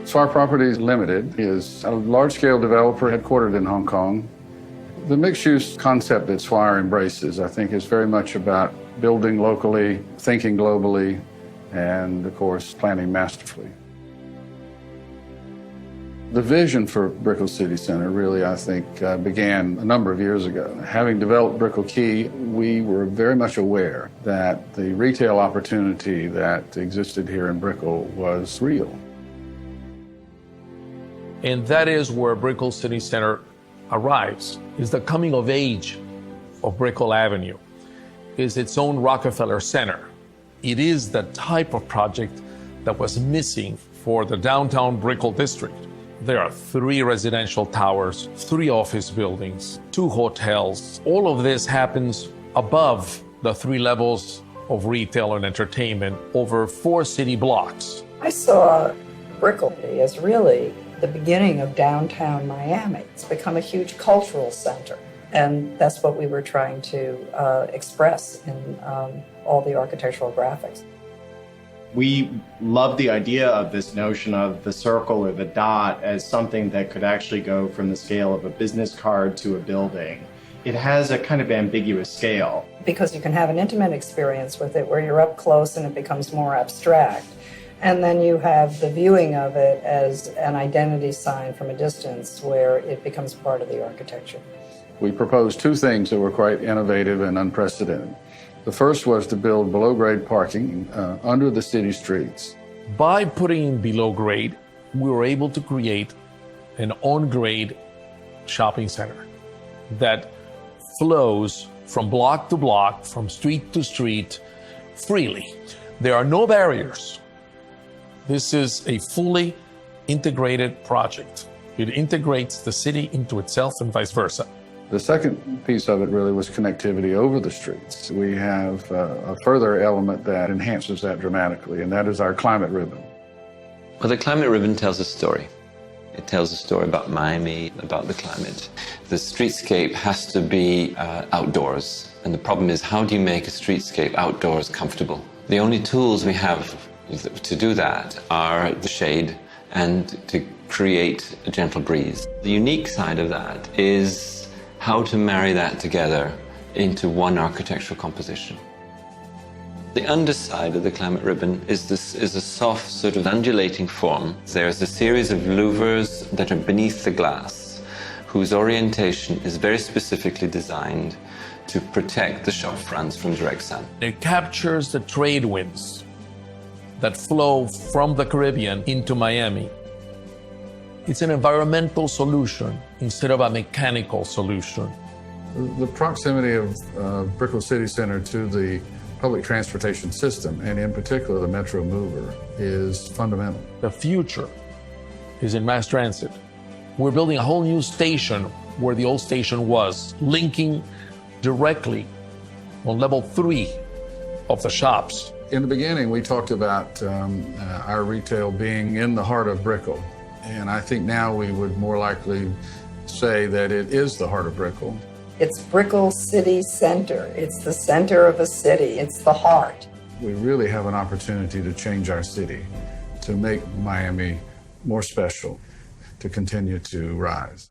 Swire Properties Limited is a large-scale developer headquartered in Hong Kong. The mixed-use concept that Swire embraces, I think, is very much about building locally, thinking globally, and, of course, planning masterfully. The vision for Brickell City Center really, I think, began a number of years ago. Having developed Brickell Key, we were very much aware that the retail opportunity that existed here in Brickell was real. And that is where Brickell City Center arrives, is the coming of age of Brickell Avenue, is its own Rockefeller Center. It is the type of project that was missing for the downtown Brickell district. There are 3 residential towers, 3 office buildings, 2 hotels. All of this happens above the 3 levels of retail and entertainment over 4 city blocks. I saw Brickell as really the beginning of downtown Miami. It's become a huge cultural center, and that's what we were trying to express in all the architectural graphics. We love the idea of this notion of the circle or the dot as something that could actually go from the scale of a business card to a building. It has a kind of ambiguous scale. Because you can have an intimate experience with it where you're up close and it becomes more abstract. And then you have the viewing of it as an identity sign from a distance where it becomes part of the architecture. We proposed 2 things that were quite innovative and unprecedented. The first was to build below-grade parking under the city streets. By putting in below grade, we were able to create an on-grade shopping center that flows from block to block, from street to street, freely. There are no barriers. This is a fully integrated project. It integrates the city into itself and vice versa. The second piece of it really was connectivity over the streets. We have a further element that enhances that dramatically, and that is our climate ribbon. Well, the climate ribbon tells a story. It tells a story about Miami, about the climate. The streetscape has to be outdoors, and the problem is, how do you make a streetscape outdoors comfortable? The only tools we have to do that are the shade and to create a gentle breeze. The unique side of that is how to marry that together into one architectural composition. The underside of the climate ribbon is a soft, sort of undulating form. There's a series of louvers that are beneath the glass, whose orientation is very specifically designed to protect the shop fronts from direct sun. It captures the trade winds that flow from the Caribbean into Miami. It's an environmental solution instead of a mechanical solution. The proximity of Brickell City Center to the public transportation system, and in particular the Metro Mover, is fundamental. The future is in mass transit. We're building a whole new station where the old station was, linking directly on level 3 of the shops. In the beginning, we talked about our retail being in the heart of Brickell. And I think now we would more likely say that it is the heart of Brickell. It's Brickell City Center. It's the center of a city. It's the heart. We really have an opportunity to change our city, to make Miami more special, to continue to rise.